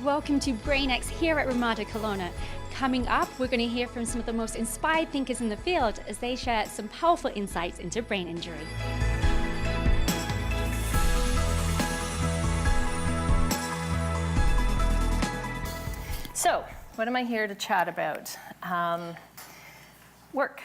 welcome to BrainX here at Ramada Kelowna. Coming up, we're going to hear from some of the most inspired thinkers in the field as they share some powerful insights into brain injury. So, what am I here to chat about? Work.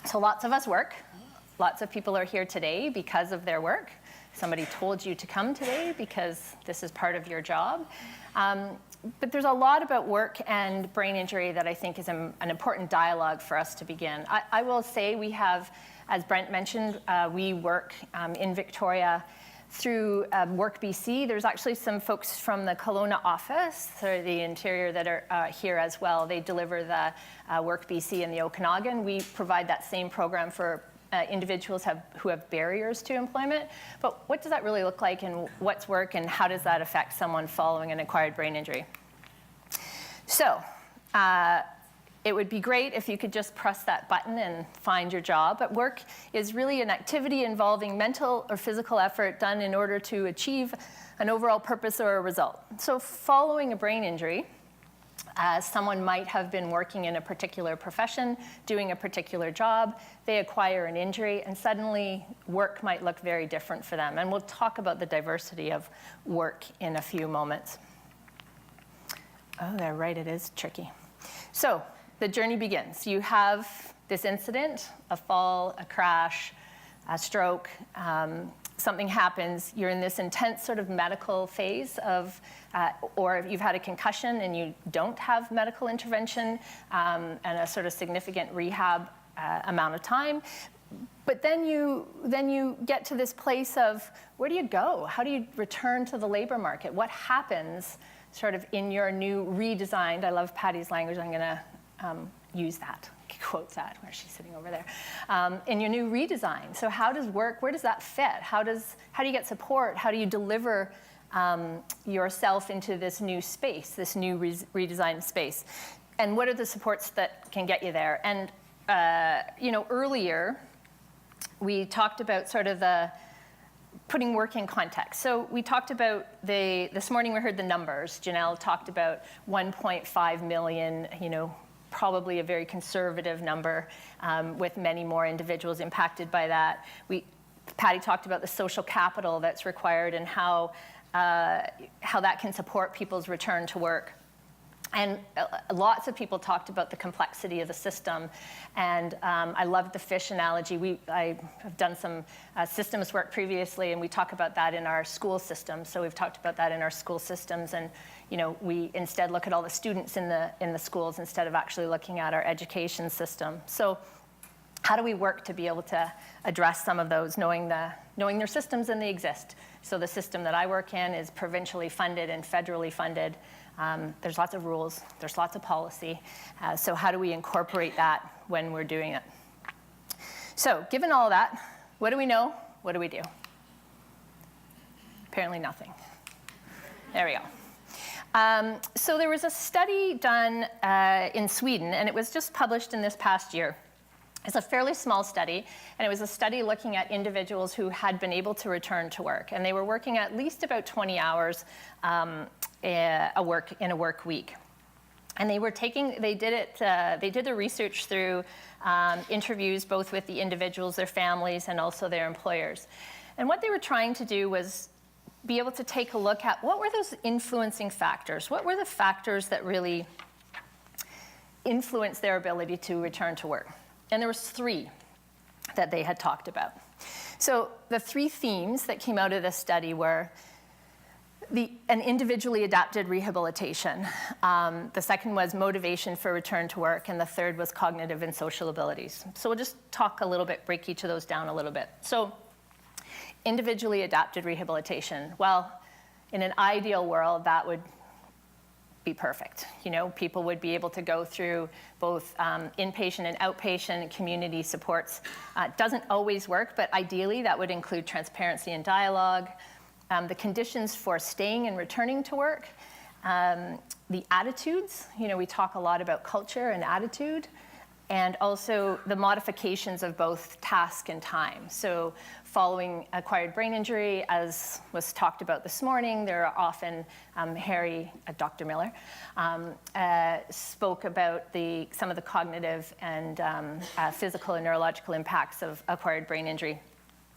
So lots of us work. Lots of people are here today because of their work. Somebody told you to come today because this is part of your job. But there's a lot about work and brain injury that I think is an important dialogue for us to begin. I will say we have, as Brent mentioned, we work in Victoria through Work BC. There's actually some folks from the Kelowna office, or the interior, that are here as well. They deliver the Work BC in the Okanagan. We provide that same program for individuals who have barriers to employment. But what does that really look like, and what's work, and how does that affect someone following an acquired brain injury? So it would be great if you could just press that button and find your job. But work is really an activity involving mental or physical effort done in order to achieve an overall purpose or a result. So following a brain injury, someone might have been working in a particular profession, doing a particular job, they acquire an injury, and suddenly work might look very different for them. And we'll talk about the diversity of work in a few moments. Oh, they're right, it is tricky. So the journey begins. You have this incident, a fall, a crash, a stroke, something happens, you're in this intense sort of medical phase of, or you've had a concussion and you don't have medical intervention and a sort of significant rehab amount of time. But then you get to this place of, where do you go? How do you return to the labor market? What happens sort of in your new redesigned, I love Patty's language, I'm gonna use that. Quote that, where she's sitting over there, in your new redesign. So how does work, where does that fit? How do you get support? How do you deliver yourself into this new space, this new redesigned space? And what are the supports that can get you there? And earlier, we talked about sort of the putting work in context. So we talked about this morning we heard the numbers. Janelle talked about 1.5 million, probably a very conservative number, with many more individuals impacted by that. Patty talked about the social capital that's required and how that can support people's return to work. And lots of people talked about the complexity of the system. And I loved the fish analogy. I have done some systems work previously, and we talk about that in our school system. So we've talked about that in our school systems. And we instead look at all the students in the schools instead of actually looking at our education system. So how do we work to be able to address some of those, knowing their systems and they exist? So the system that I work in is provincially funded and federally funded. There's lots of rules, there's lots of policy. So how do we incorporate that when we're doing it? So given all that, what do we know? What do we do? Apparently nothing. There we go. So there was a study done in Sweden, and it was just published in this past year. It's a fairly small study, and it was a study looking at individuals who had been able to return to work. And they were working at least about 20 hours in a work week. And they did the research through interviews both with the individuals, their families, and also their employers. And what they were trying to do was be able to take a look at what were those influencing factors? What were the factors that really influenced their ability to return to work? And there was 3 that they had talked about. So the 3 themes that came out of this study were an individually adapted rehabilitation. The second was motivation for return to work, and the third was cognitive and social abilities. So we'll just talk a little bit, break each of those down a little bit. So individually adapted rehabilitation. Well, in an ideal world, that would be perfect. People would be able to go through both inpatient and outpatient community supports. It doesn't always work, but ideally that would include transparency and dialogue, the conditions for staying and returning to work, the attitudes. We talk a lot about culture and attitude, and also the modifications of both task and time. So following acquired brain injury, as was talked about this morning, there are often, Dr. Miller, spoke about some of the cognitive and physical and neurological impacts of acquired brain injury,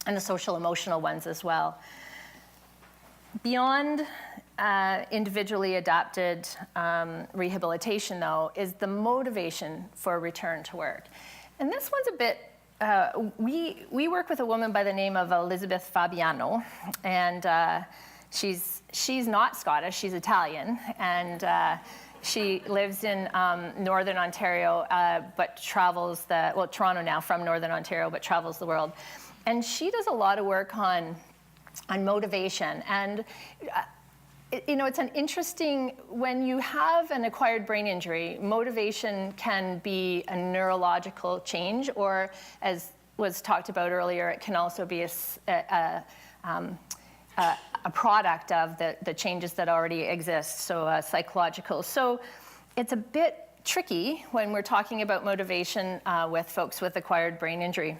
and the social emotional ones as well. Beyond individually adapted rehabilitation, though, is the motivation for return to work. And this one's a bit, we work with a woman by the name of Elizabeth Fabiano, and she's not Scottish, she's Italian, and she lives in Northern Ontario, but travels Toronto now, from Northern Ontario, but travels the world. And she does a lot of work on motivation. And it's an interesting, when you have an acquired brain injury, motivation can be a neurological change, or as was talked about earlier, it can also be a product of the changes that already exist, so psychological. So it's a bit tricky when we're talking about motivation with folks with acquired brain injury.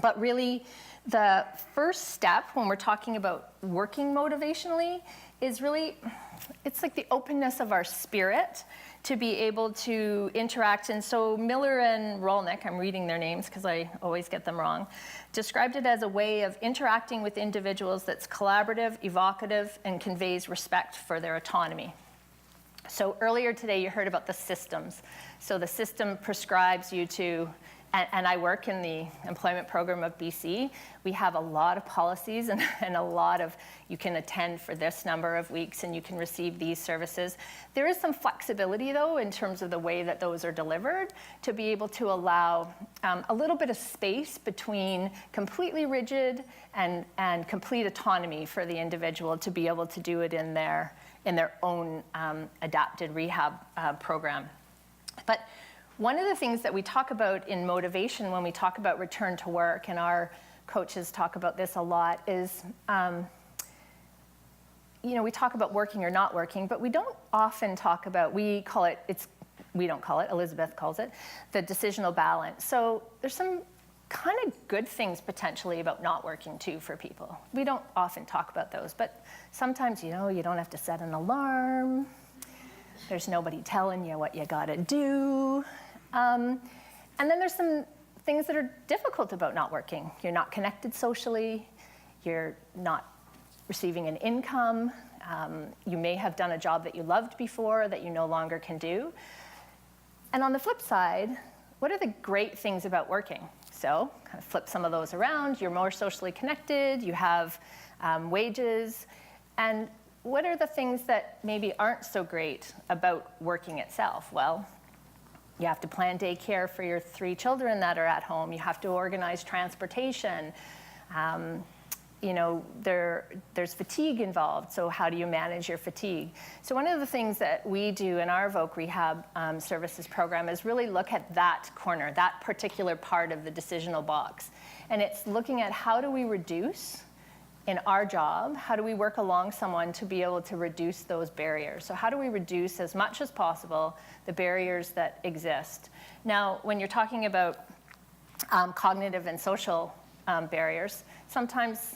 But really, the first step when we're talking about working motivationally is really, it's like the openness of our spirit to be able to interact. And so Miller and Rolnick, I'm reading their names because I always get them wrong, described it as a way of interacting with individuals that's collaborative, evocative, and conveys respect for their autonomy. So earlier today you heard about the systems. So the system prescribes you to, and I work in the employment program of BC. We have a lot of policies and a lot of, you can attend for this number of weeks and you can receive these services. There is some flexibility, though, in terms of the way that those are delivered, to be able to allow a little bit of space between completely rigid and complete autonomy for the individual to be able to do it in their own adapted rehab program. But one of the things that we talk about in motivation when we talk about return to work, and our coaches talk about this a lot, is we talk about working or not working, but we don't often talk about, we don't call it, Elizabeth calls it, the decisional balance. So there's some kind of good things potentially about not working too for people. We don't often talk about those, but sometimes, you don't have to set an alarm. There's nobody telling you what you gotta do. And then there's some things that are difficult about not working. You're not connected socially. You're not receiving an income. You may have done a job that you loved before that you no longer can do. And on the flip side, what are the great things about working? So kind of flip some of those around. You're more socially connected. You have wages. And what are the things that maybe aren't so great about working itself? Well, you have to plan daycare for your 3 children that are at home. You have to organize transportation. There's fatigue involved, so how do you manage your fatigue? So one of the things that we do in our Voc Rehab Services program is really look at that corner, that particular part of the decisional box. And it's looking at how do we reduce in our job, how do we work along someone to be able to reduce those barriers? So how do we reduce as much as possible the barriers that exist? Now, when you're talking about cognitive and social barriers, sometimes,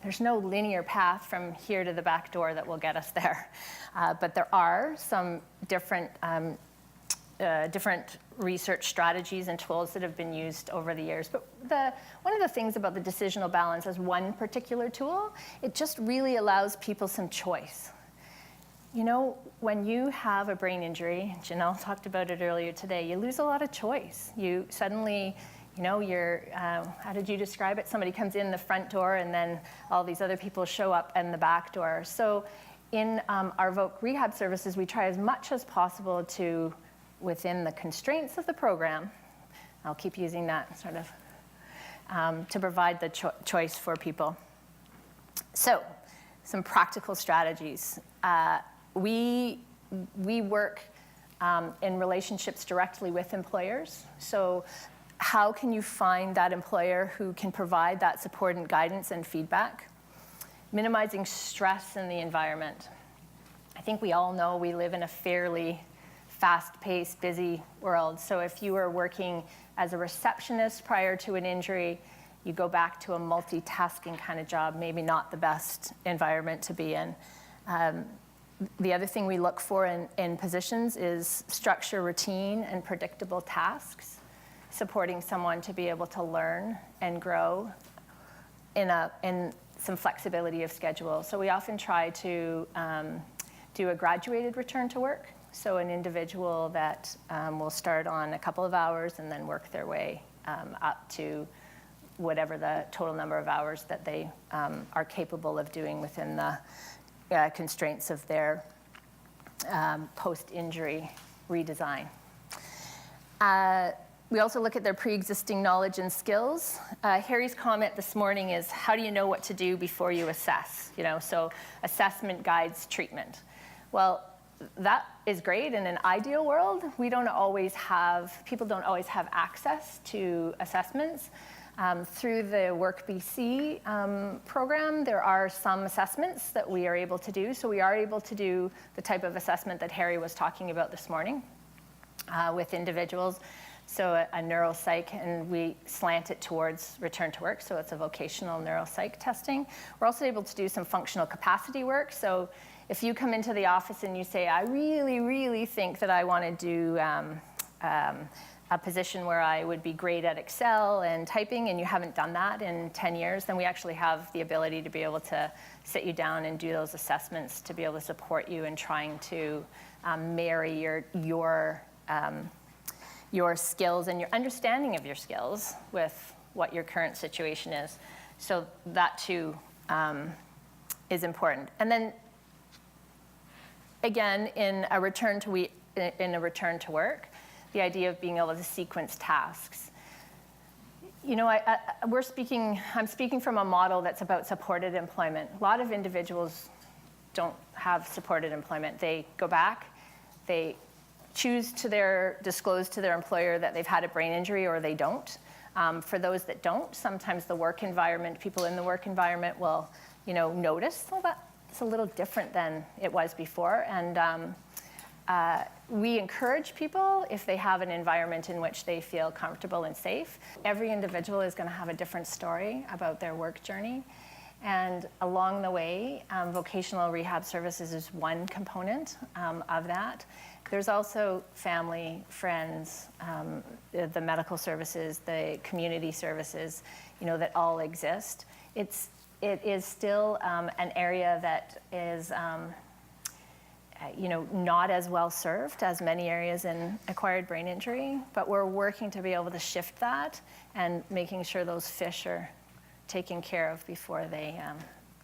there's no linear path from here to the back door that will get us there. But there are some different research strategies and tools that have been used over the years. But one of the things about the decisional balance as one particular tool, it just really allows people some choice. When you have a brain injury, Janelle talked about it earlier today, you lose a lot of choice. You suddenly, you're, how did you describe it? Somebody comes in the front door and then all these other people show up in the back door. So in our Voc Rehab Services, we try as much as possible to, within the constraints of the program, I'll keep using that sort of, to provide the choice for people. So, some practical strategies. We work in relationships directly with employers. So how can you find that employer who can provide that support and guidance and feedback? Minimizing stress in the environment. I think we all know we live in a fairly fast-paced, busy world. So if you were working as a receptionist prior to an injury, you go back to a multitasking kind of job, maybe not the best environment to be in. The other thing we look for in positions is structure, routine, and predictable tasks, supporting someone to be able to learn and grow in some flexibility of schedule. So we often try to do a graduated return to work. So an individual that will start on a couple of hours and then work their way up to whatever the total number of hours that they are capable of doing within the constraints of their post-injury redesign. We also look at their pre-existing knowledge and skills. Harry's comment this morning is, how do you know what to do before you assess? So assessment guides treatment. Well, that is great. In an ideal world, people don't always have access to assessments. Through the Work BC program, there are some assessments that we are able to do. So we are able to do the type of assessment that Harry was talking about this morning with individuals. So a neuropsych, and we slant it towards return to work. So it's a vocational neuropsych testing. We're also able to do some functional capacity work. So if you come into the office and you say, I really, really think that I want to do a position where I would be great at Excel and typing, and you haven't done that in 10 years, then we actually have the ability to be able to sit you down and do those assessments to be able to support you in trying to marry your skills and your understanding of your skills with what your current situation is. So that too is important. And then again, in a return to work, the idea of being able to sequence tasks. I'm speaking from a model that's about supported employment. A lot of individuals don't have supported employment. They go back, they choose to disclose to their employer that they've had a brain injury, or they don't. For those that don't, sometimes the work environment, people in the work environment will, notice, well, that's a little different than it was before. And we encourage people, if they have an environment in which they feel comfortable and safe. Every individual is going to have a different story about their work journey. And along the way, vocational rehab services is one component of that. There's also family, friends, the medical services, the community services, that all exist. It is still an area that is not as well served as many areas in acquired brain injury, but we're working to be able to shift that and making sure those fish are taken care of before they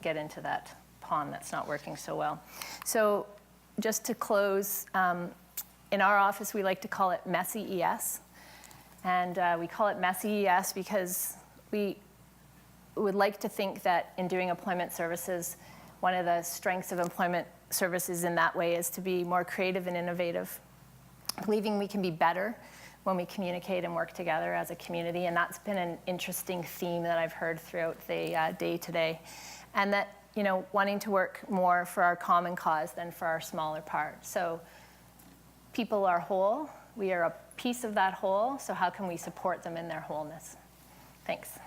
get into that pond that's not working so well. So just to close, in our office we like to call it messy ES. And we call it messy ES because we would like to think that in doing employment services, one of the strengths of employment services in that way is to be more creative and innovative, believing we can be better when we communicate and work together as a community. And that's been an interesting theme that I've heard throughout the day today. And that, wanting to work more for our common cause than for our smaller part. So people are whole. We are a piece of that whole. So how can we support them in their wholeness? Thanks.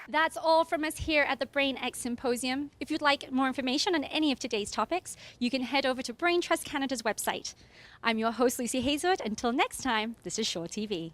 That's all from us here at the Brain X Symposium. If you'd like more information on any of today's topics, you can head over to Brain Trust Canada's website. I'm your host, Lucy Hazelwood. Until next time, this is Shore TV.